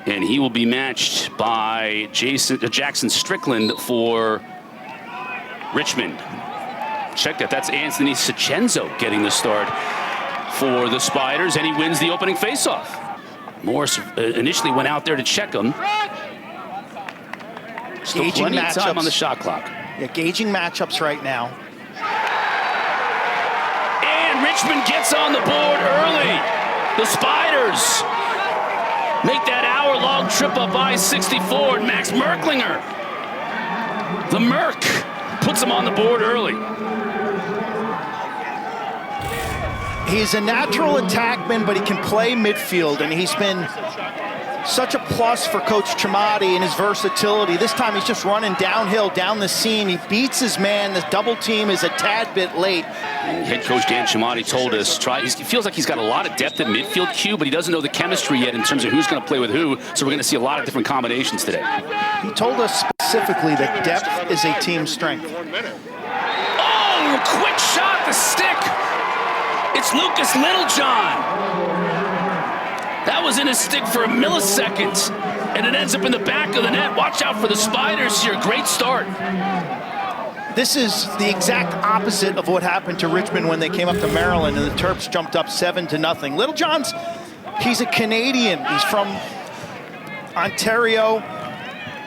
And he will be matched by Jackson Strickland for Richmond. Check that, that's Anthony Sacenzo getting the start for the Spiders, and he wins the opening faceoff. Morris initially went out there to check him. Still Gauging plenty of time matchups on the shot clock. Yeah, gauging matchups right now. And Richmond gets on the board early. The Spiders make that hour-long trip up I-64, and Max Merklinger, the Merc, puts him on the board early. He's a natural attackman, but he can play midfield, and he's been such a plus for Coach Tremonti and his versatility. This time he's just running downhill, down the seam. He beats his man. The double team is a tad bit late. And head coach Dan Tremonti told us, he feels like he's got a lot of depth at midfield, Q, but he doesn't know the chemistry yet in terms of who's going to play with who, so we're going to see a lot of different combinations today. He told us specifically that depth is a team strength. Oh, quick shot, the stick. It's Lucas Littlejohn. That was in his stick for a millisecond, and it ends up in the back of the net. Watch out for the Spiders here. Great start. This is the exact opposite of what happened to Richmond when they came up to Maryland and the Terps jumped up 7-0. Littlejohn's, he's a Canadian. He's from Ontario,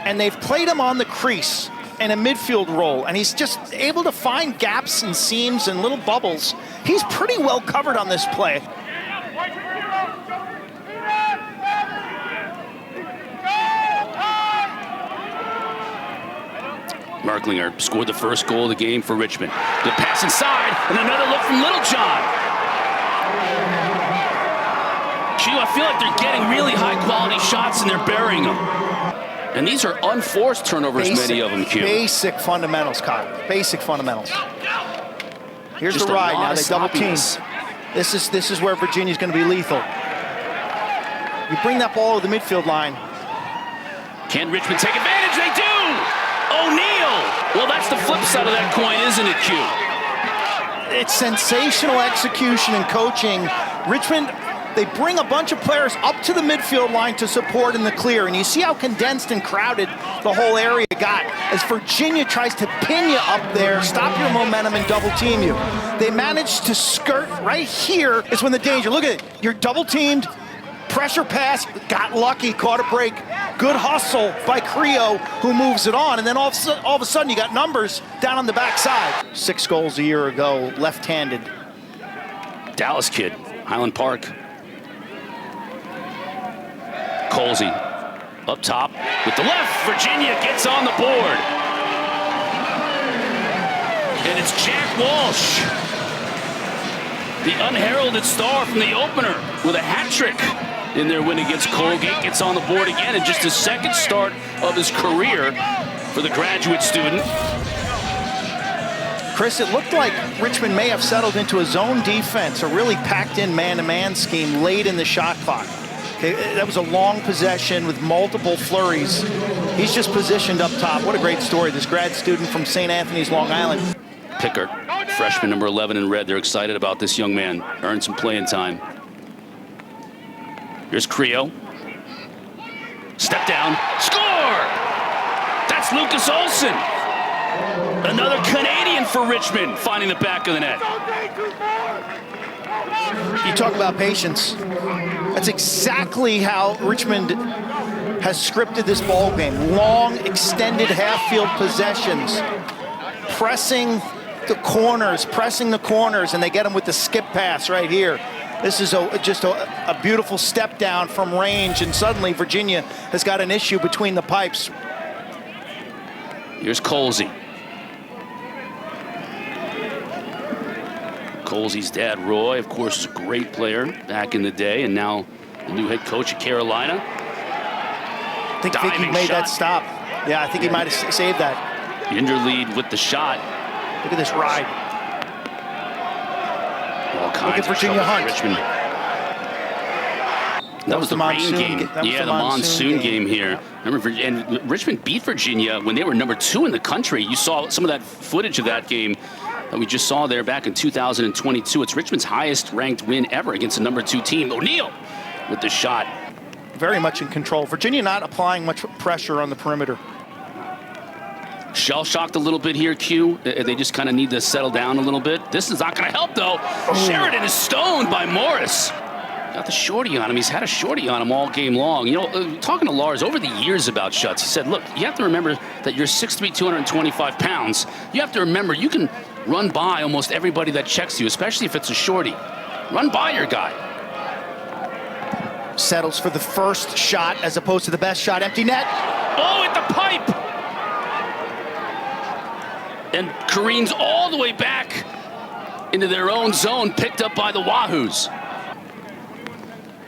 and they've played him on the crease in a midfield role, and he's just able to find gaps and seams and little bubbles. He's pretty well covered on this play. Merklinger scored the first goal of the game for Richmond. The pass inside, and another look from Littlejohn. Q, I feel like they're getting really high-quality shots, and they're burying them. And these are unforced turnovers, many of them, Q. Basic fundamentals, Kyle. Basic fundamentals. Here's Just the ride now. They double team. This is where Virginia's going to be lethal. You bring that ball to the midfield line. Can Richmond take advantage? They do! O'Neal! Well, that's the flip side of that coin, isn't it, Q? It's sensational execution and coaching. Richmond, they bring a bunch of players up to the midfield line to support in the clear, and you see how condensed and crowded the whole area got as Virginia tries to pin you up there, stop your momentum, and double team you. They managed to skirt right here is when the danger. Look at it. You're double teamed. Pressure pass, got lucky, caught a break. Good hustle by Creo, who moves it on, and then all of a sudden you got numbers down on the backside. 6 goals a year ago, left-handed. Dallas kid, Highland Park. Colsey up top with the left. Virginia gets on the board. And it's Jack Walsh, the unheralded star from the opener, with a hat trick in their win against Colgate. Gets on the board again in just his second start of his career for the graduate student. Chris, it looked like Richmond may have settled into a zone defense, a really packed-in man-to-man scheme late in the shot clock. Okay, that was a long possession with multiple flurries. He's just positioned up top. What a great story. This grad student from St. Anthony's, Long Island. Pickard, freshman number 11 in red. They're excited about this young man. Earned some playing time. Here's Creo. Step down. Score! That's Lucas Olson. Another Canadian for Richmond, finding the back of the net. You talk about patience. That's exactly how Richmond has scripted this ball game. Long, extended half-field possessions. Pressing the corners, and they get them with the skip pass right here. This is just a beautiful step down from range, and suddenly Virginia has got an issue between the pipes. Here's Colsey. Colsey's dad, Roy, of course, is a great player back in the day, and now the new head coach at Carolina. I think he made that stop. Yeah, I think he might have saved that. Inderlead with the shot. Look at this ride. All kinds Look at Virginia Hunt. Richmond. That was the rain game. Yeah, the monsoon game here. Remember, and Richmond beat Virginia when they were #2 in the country. You saw some of that footage of that game that we just saw there back in 2022. It's Richmond's highest ranked win ever against a #2 team. O'Neal with the shot. very much in control. Virginia not applying much pressure on the perimeter. Shell-shocked a little bit here, Q. They just kind of need to settle down a little bit. This is not going to help, though. Oh. Sheridan is stoned by Morris. Got the shorty on him. He's had a shorty on him all game long. You know, talking to Lars over the years about shuts, he said, look, you have to remember that you're 6'3", 225 pounds. You have to remember you can run by almost everybody that checks you, especially if it's a shorty. Run by your guy. Settles for the first shot as opposed to the best shot. Empty net. Oh, at the pipe. And careens all the way back into their own zone, picked up by the Wahoos.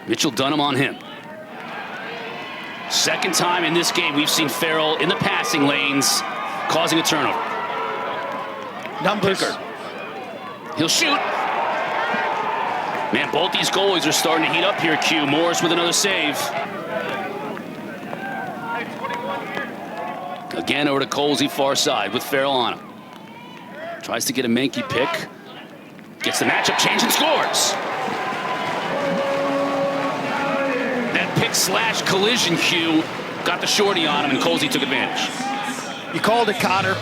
Mitchell Dunham on him. Second time in this game we've seen Farrell in the passing lanes causing a turnover. Numbers. Picker. He'll shoot. Man, both these goalies are starting to heat up here, Q. Morris with another save. Again over to Colsey, far side with Farrell on him. Tries to get a Mankey pick. Gets the matchup change and scores. That pick / collision, Q, got the shorty on him, and Colsey took advantage. You called it, Cotter.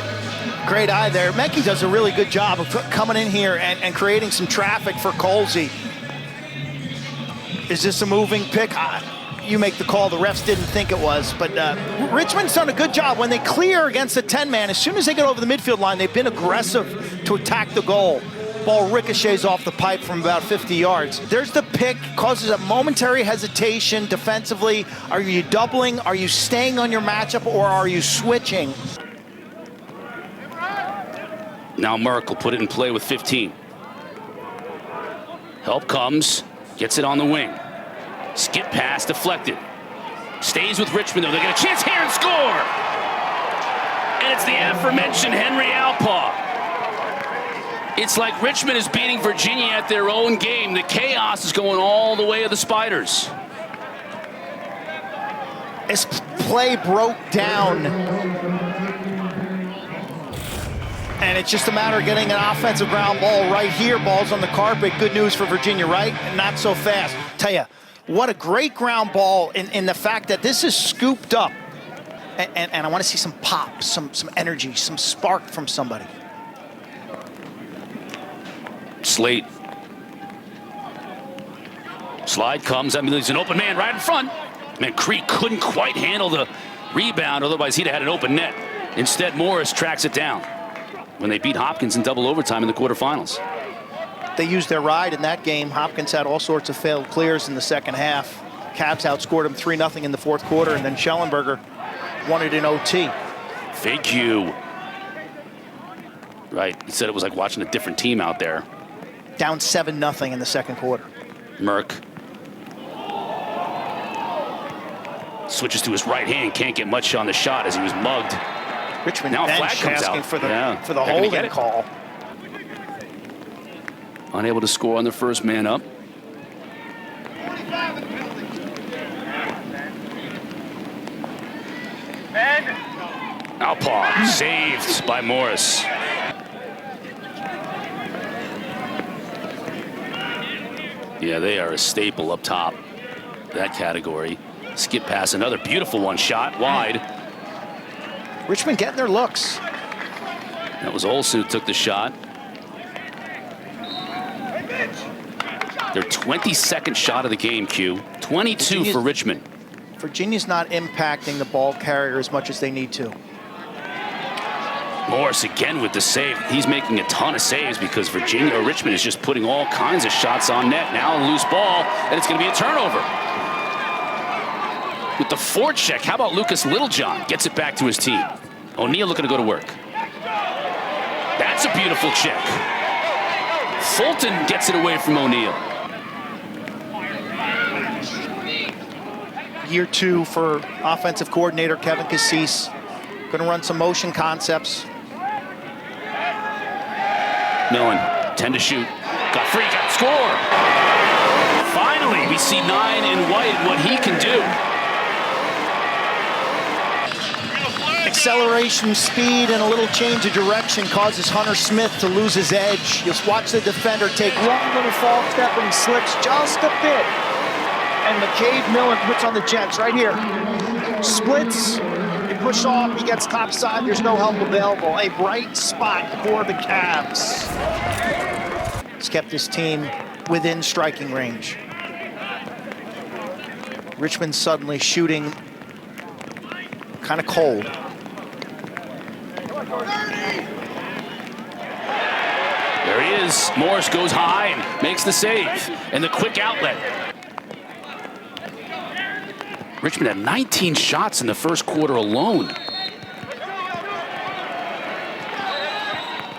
Great eye there. Mankey does a really good job of coming in here and creating some traffic for Colsey. Is this a moving pick? You make the call. The refs didn't think it was, but Richmond's done a good job. When they clear against the 10-man, as soon as they get over the midfield line, they've been aggressive to attack the goal. Ball ricochets off the pipe from about 50 yards. There's the pick, causes a momentary hesitation defensively. Are you doubling? Are you staying on your matchup, or are you switching? Now Merck will put it in play with 15. Help comes, gets it on the wing. Skip pass deflected. Stays with Richmond, though. They get a chance here and score! And it's the aforementioned Henry Alpaugh. It's like Richmond is beating Virginia at their own game. The chaos is going all the way of the Spiders. This play broke down. And it's just a matter of getting an offensive ground ball right here. Ball's on the carpet. Good news for Virginia, right? And not so fast. Tell you, what a great ground ball in the fact that this is scooped up. And I want to see some pop, some energy, some spark from somebody. Slate. Slide comes. I mean, there's an open man right in front. Man, Creek couldn't quite handle the rebound. Otherwise, he'd have had an open net. Instead, Morris tracks it down when they beat Hopkins in double overtime in the quarterfinals. They used their ride in that game. Hopkins had all sorts of failed clears in the second half. Cavs outscored them 3-0 in the fourth quarter, and then Schellenberger won it in OT. Fake Q. Right, he said it was like watching a different team out there. Down 7-0 in the second quarter. Merck. Switches to his right hand, can't get much on the shot as he was mugged. Richmond now a flag comes asking out. for the holding call. Unable to score on their first man up. Alpaugh saved by Morris. Yeah, they are a staple up top, that category. Skip pass, another beautiful one, shot wide. Richmond getting their looks. That was Olsen who took the shot. Their 22nd shot of the game, Q. 22 for Richmond. Virginia's not impacting the ball carrier as much as they need to. Morris again with the save. He's making a ton of saves because Richmond is just putting all kinds of shots on net. Now a loose ball, and it's going to be a turnover. With the forecheck, how about Lucas Littlejohn? Gets it back to his team. O'Neal looking to go to work. That's a beautiful check. Fulton gets it away from O'Neal. Year 2 for offensive coordinator Kevin Cassis. Going to run some motion concepts. Millen, 10 to shoot. Got free, got score. Finally, we see 9 in White and what he can do. Acceleration, speed, and a little change of direction causes Hunter Smith to lose his edge. You'll watch the defender take one little false step and he slips just a bit. and McCabe Millen puts on the Jets right here. Splits, he push off, he gets top side, there's no help available. A bright spot for the Cavs. He's kept his team within striking range. Richmond suddenly shooting kind of cold. There he is. Morris goes high and makes the save. And the quick outlet. Richmond had 19 shots in the first quarter alone.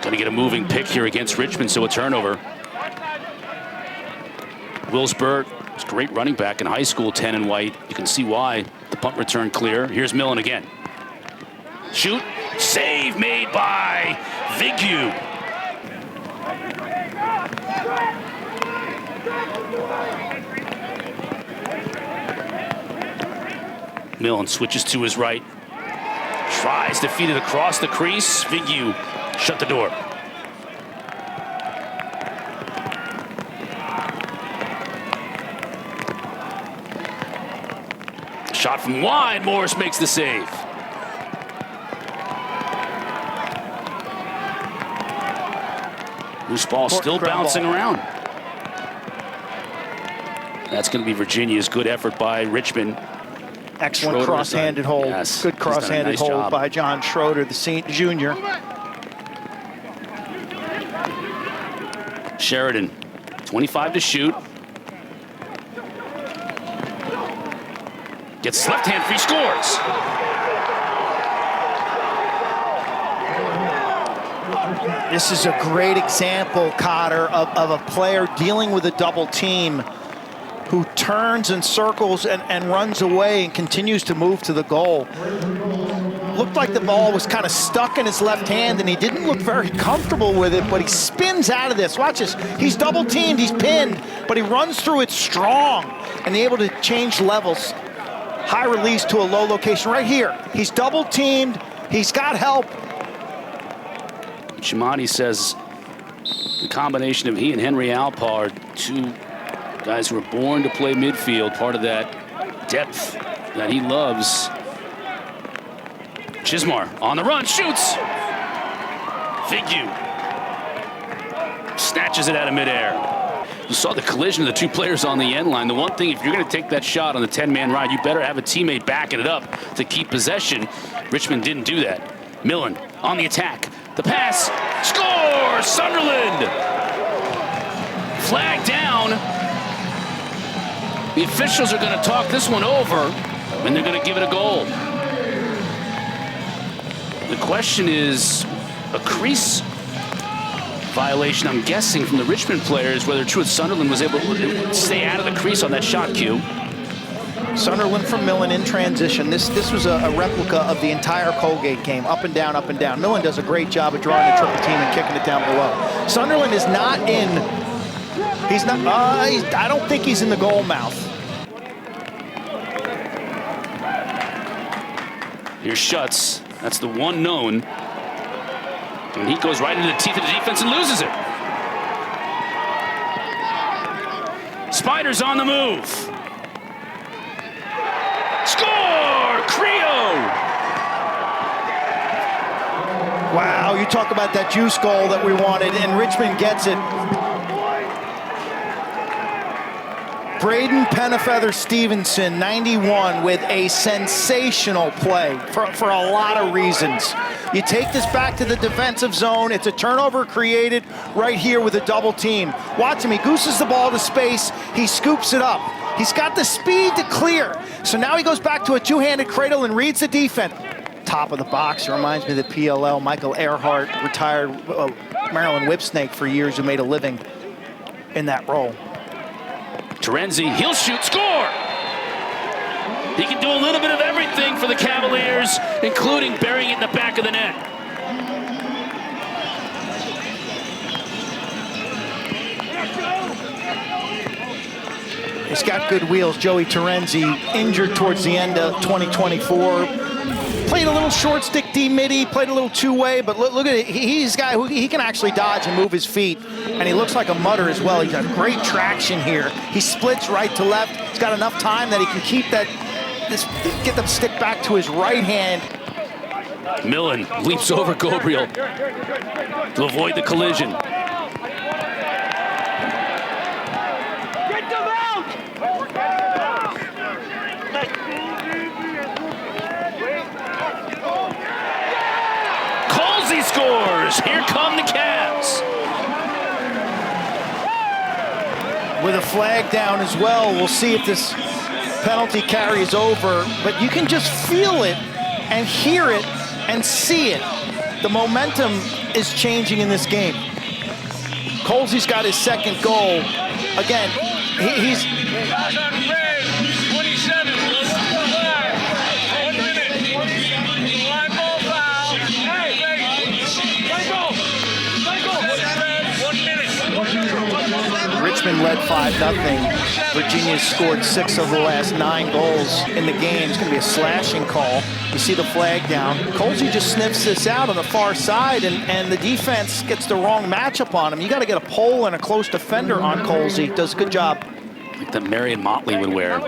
Going to get a moving pick here against Richmond, so a turnover. Wills Burt was a great running back in high school, 10 and white. You can see why. The punt return clear. Here's Millen again. Shoot. Save made by Vigu. Millen switches to his right. Tries to feed it across the crease. Vigu shut the door. Shot from wide. Morris makes the save. Loose ball still bouncing around. That's going to be Virginia's good effort by Richmond. Excellent cross-handed hold. Yes, good cross-handed hold by John Schroeder, the junior. Sheridan, 25 to shoot. Gets left-hand free, scores. This is a great example, Cotter, of a player dealing with a double team who turns and circles and runs away and continues to move to the goal. Looked like the ball was kind of stuck in his left hand, and he didn't look very comfortable with it, but he spins out of this. Watch this. He's double teamed, he's pinned, but he runs through it strong and able to change levels. High release to a low location right here. He's double teamed, he's got help. Shimani says the combination of he and Henry Alpa are two guys who were born to play midfield, part of that depth that he loves. Chismar on the run, shoots. Vigu snatches it out of midair. You saw the collision of the two players on the end line. The one thing, if you're going to take that shot on the 10-man ride, you better have a teammate backing it up to keep possession. Richmond didn't do that. Millen on the attack. The pass, score! Sunderland! Flag down. The officials are going to talk this one over, and they're going to give it a goal. The question is, a crease violation, I'm guessing, from the Richmond players, whether Truett Sunderland was able to stay out of the crease on that shot cue. Sunderland from Millen in transition. This was a replica of the entire Colgate game, up and down, up and down. Millen does a great job of drawing the triple team and kicking it down below. Sunderland is not in, he's not, I don't think he's in the goal mouth. Here's Schutz, that's the one known. And he goes right into the teeth of the defense and loses it. Spiders on the move. Score! Creo! Wow, you talk about that juice goal that we wanted, and Richmond gets it. Braden Penafeather Stevenson, 91, with a sensational play for a lot of reasons. You take this back to the defensive zone. It's a turnover created right here with a double team. Watch him, he gooses the ball to space. He scoops it up. He's got the speed to clear. So now he goes back to a two-handed cradle and reads the defense. Top of the box, it reminds me of the PLL. Michael Earhart, retired Maryland whipsnake for years, who made a living in that role. Terenzi, he'll shoot, score! He can do a little bit of everything for the Cavaliers, including burying it in the back of the net. He's got good wheels. Joey Terenzi, injured towards the end of 2024. Played a little short stick D-midi, played a little two-way, but look at it. He's a guy who he can actually dodge and move his feet, and he looks like a mutter as well. He's got great traction here. He splits right to left. He's got enough time that he can keep get the stick back to his right hand. Millen leaps over Gabriel to avoid the collision. Colsey scores! Here come the Cavs. With a flag down as well, we'll see if this penalty carries over, but you can just feel it and hear it and see it. The momentum is changing in this game. Colsey's got his second goal. Again, he's... 27. 1 minute. Line ball foul. Hey, 1 minute. Richmond led 5-0. Virginia's scored 6 of the last 9 goals in the game. It's going to be a slashing call. You see the flag down. Colsey just sniffs this out on the far side, and the defense gets the wrong matchup on him. You got to get a pole and a close defender on Colsey. Does a good job. Like that Marion Motley would wear.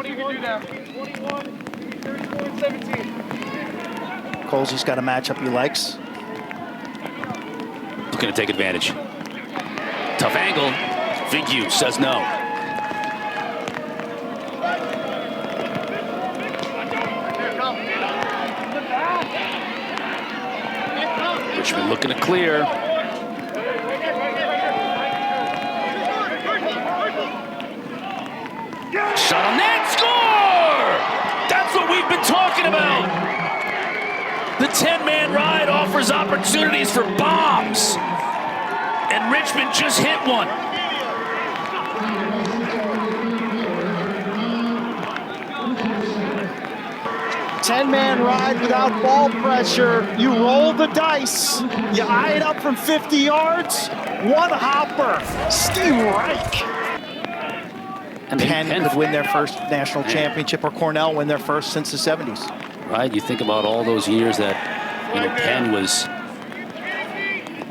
Colsey's got a matchup he likes. Looking to take advantage. Tough angle. Vigue says no. Richmond looking to clear. Shot on net, score! That's what we've been talking about. The 10-man ride offers opportunities for bombs. And Richmond just hit one. Ten-man ride without ball pressure. You roll the dice. You eye it up from 50 yards. One hopper. Steve Reich. And Penn could win their first national championship, or Cornell win their first since the 70s. Right, you think about all those years that, Penn was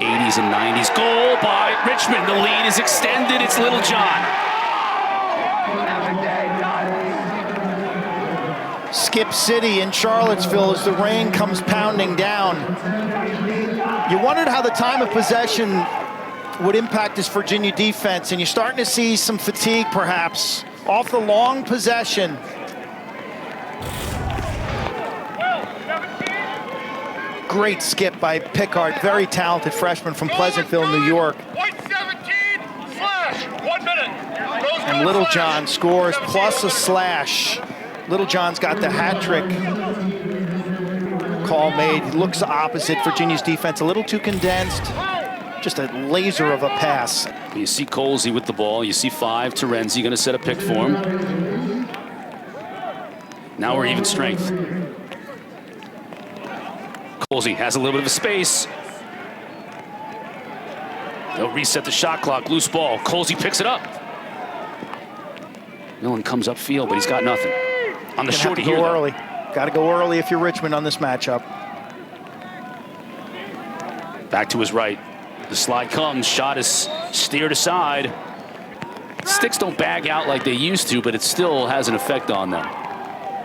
80s and 90s. Goal by Richmond. The lead is extended. It's Little John. Skip City in Charlottesville as the rain comes pounding down. You wondered how the time of possession would impact this Virginia defense, and you're starting to see some fatigue perhaps off the long possession. Great skip by Pickard, very talented freshman from Pleasantville, New York. White 17/1 minute. And Little John scores plus a slash. Little John's got the hat trick call made. Looks opposite Virginia's defense, a little too condensed. Just a laser of a pass. You see Colsey with the ball. You see 5. Terenzi going to set a pick for him. Now we're even strength. Colsey has a little bit of a space. They'll reset the shot clock. Loose ball. Colsey picks it up. Millen comes upfield, but he's got nothing. On the shorty here, early. Got to go early if you're Richmond on this matchup. Back to his right. The slide comes. Shot is steered aside. Sticks don't bag out like they used to, but it still has an effect on them.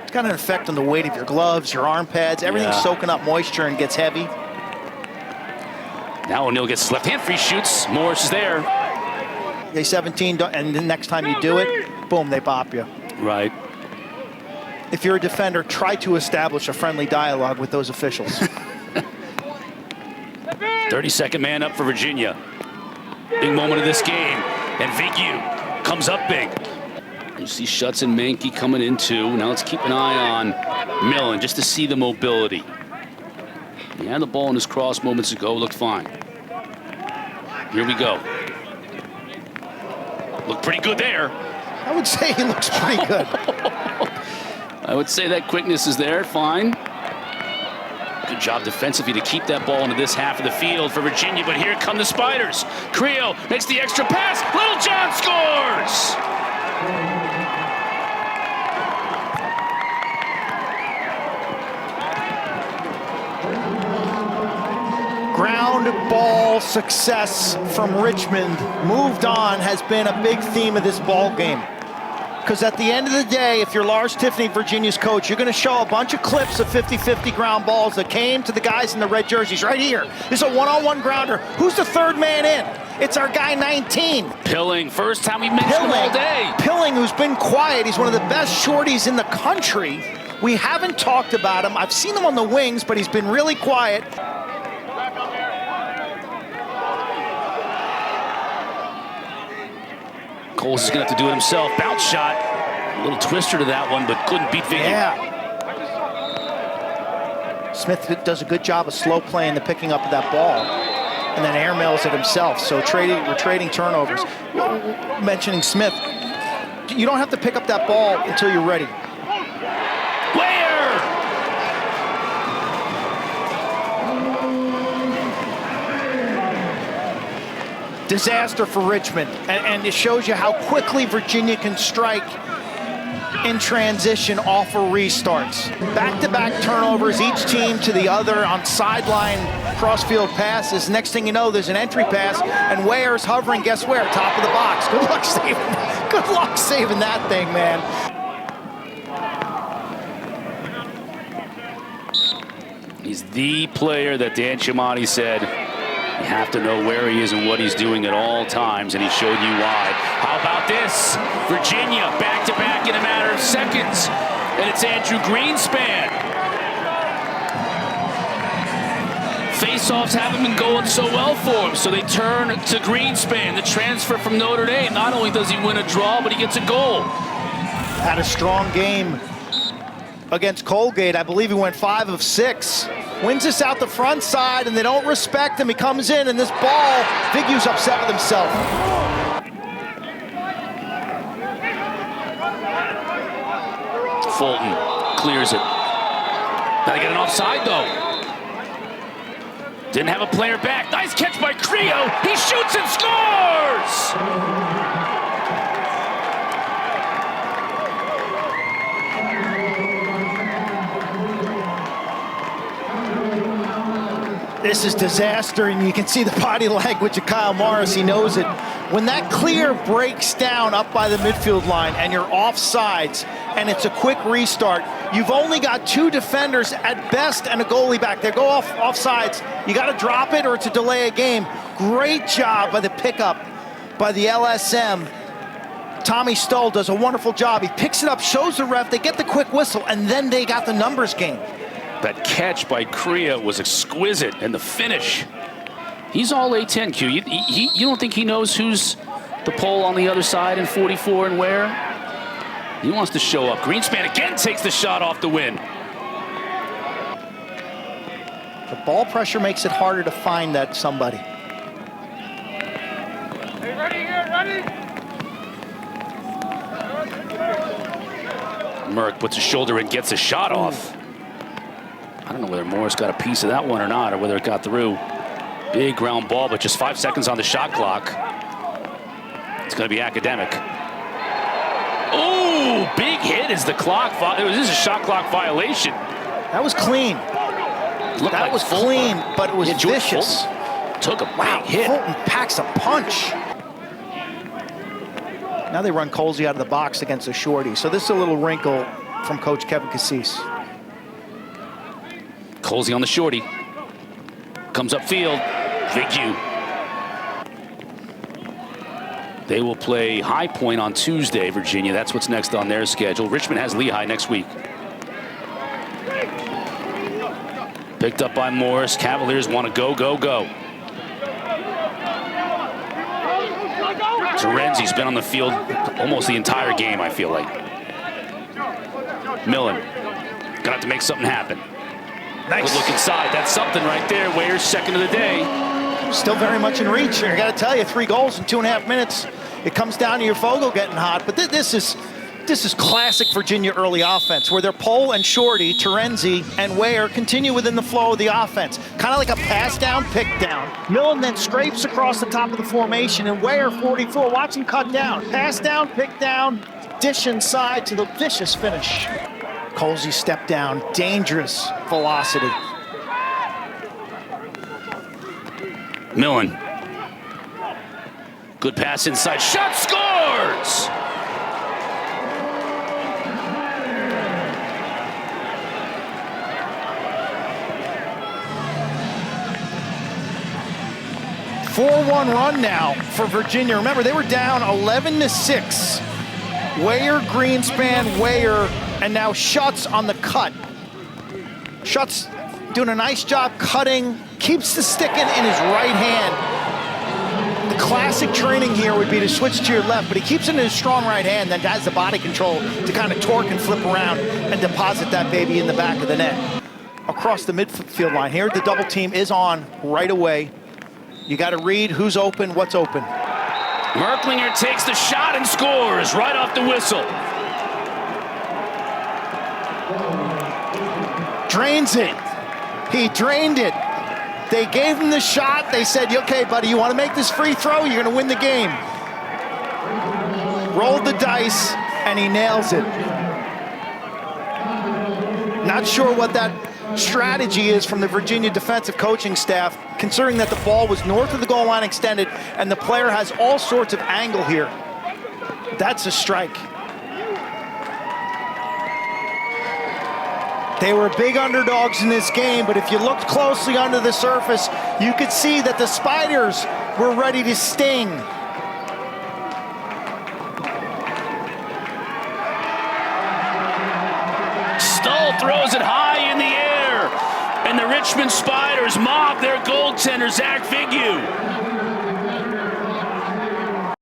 It's got an effect on the weight of your gloves, your arm pads. Everything's soaking up moisture and gets heavy. Now O'Neal gets his left hand free, shoots. Morris is there. They 17, and the next time you do it, boom, they bop you. Right. If you're a defender, try to establish a friendly dialogue with those officials. 32nd man up for Virginia. Big moment of this game. And Vigue comes up big. You see Schutz and Mankey coming in too. Now let's keep an eye on Millen just to see the mobility. He had the ball in his cross moments ago, looked fine. Here we go. Looked pretty good there. I would say he looks pretty good. I would say that quickness is there, fine. Good job defensively to keep that ball into this half of the field for Virginia, but here come the Spiders. Creo makes the extra pass. Little John scores! Ground ball success from Richmond, moved on, has been a big theme of this ball game. Because at the end of the day, if you're Lars Tiffany, Virginia's coach, you're going to show a bunch of clips of 50-50 ground balls that came to the guys in the red jerseys right here. This is a one-on-one grounder. Who's the third man in? It's our guy 19. Pilling, first time we mentioned him all day. Pilling, who's been quiet. He's one of the best shorties in the country. We haven't talked about him. I've seen him on the wings, but he's been really quiet. Coles is going to have to do it himself. Bounce shot. A little twister to that one, but couldn't beat Viggy. Yeah. Smith does a good job of slow playing the picking up of that ball, and then airmails it himself. So we're trading turnovers. Mentioning Smith, you don't have to pick up that ball until you're ready. Disaster for Richmond, and it shows you how quickly Virginia can strike in transition off of restarts. Back-to-back turnovers, each team to the other on sideline cross-field passes. Next thing you know, there's an entry pass, and Ware's hovering, guess where? Top of the box. Good luck saving that thing, man. He's the player that Dan Chiamati said, you have to know where he is and what he's doing at all times, and he showed you why. How about this? Virginia back-to-back in a matter of seconds, and it's Andrew Greenspan. Face-offs haven't been going so well for him, so they turn to Greenspan, the transfer from Notre Dame. Not only does he win a draw, but he gets a goal. Had a strong game against Colgate. I believe he went 5 of 6. Wins this out the front side, and they don't respect him. He comes in, and this ball, Viggy's upset with himself. Fulton clears it. Now they get an offside, though. Didn't have a player back. Nice catch by Creo. He shoots and scores! This is disaster, and you can see the body language of Kyle Morris. He knows it. When that clear breaks down up by the midfield line and you're offsides and it's a quick restart, you've only got 2 defenders at best and a goalie back there. Go offsides. You got to drop it or it's a delay a game. Great job by the pickup by the LSM. Tommy Stoll does a wonderful job. He picks it up, shows the ref, they get the quick whistle, and then they got the numbers game. That catch by Creo was exquisite, and the finish. He's all A10, Q. You don't think he knows who's the pole on the other side in 44 and where? He wants to show up. Greenspan again takes the shot off the win. The ball pressure makes it harder to find that somebody. Hey, ready here, ready? Merck puts his shoulder in, gets a shot off. I don't know whether Morris got a piece of that one or not, or whether it got through. Big ground ball, but just 5 seconds on the shot clock. It's going to be academic. Oh, big hit is the clock. This is a shot clock violation. That was clean. That was clean, but it was vicious. Took a big hit. Fulton packs a punch. Now they run Colsey out of the box against a shorty. So this is a little wrinkle from Coach Kevin Cassis. Colsey on the shorty. Comes upfield. Viggy. They will play High Point on Tuesday, Virginia. That's what's next on their schedule. Richmond has Lehigh next week. Picked up by Morris. Cavaliers want to go, go, go. Terenzi's been on the field almost the entire game, I feel like. Millen. Gonna have to make something happen. Nice. Good look inside. That's something right there. Ware's second of the day. Still very much in reach. I got to tell you, 3 goals in 2.5 minutes. It comes down to your Fogle getting hot. But this is classic Virginia early offense, where their pole and shorty, Terenzi and Ware, continue within the flow of the offense. Kind of like a pass down, pick down. Millen then scrapes across the top of the formation, and Ware, 44, watch him cut down. Pass down, pick down, dish inside to the vicious finish. Colsey step down, dangerous velocity. Millen. Good pass inside. Shot, scores! Four-one run now for Virginia. Remember, they were down 11-6. Weyer, Greenspan, Weyer, and now Schutz on the cut. Schutz doing a nice job cutting, keeps the stick in his right hand. The classic training here would be to switch to your left, but he keeps it in his strong right hand, then has the body control to kind of torque and flip around and deposit that baby in the back of the net. Across the midfield line here, the double team is on right away. You got to read who's open, what's open. Merklinger takes the shot and scores right off the whistle. Drains it. He drained it. They gave him the shot. They said, okay, buddy, you want to make this free throw? You're going to win the game. Rolled the dice, and he nails it. Not sure what that strategy is from the Virginia defensive coaching staff, considering that the ball was north of the goal line extended, and the player has all sorts of angle here. That's a strike. They were big underdogs in this game, but if you looked closely under the surface, you could see that the Spiders were ready to sting. Stull throws it high in the air, and the Richmond Spiders mob their goaltender, Zach Figure.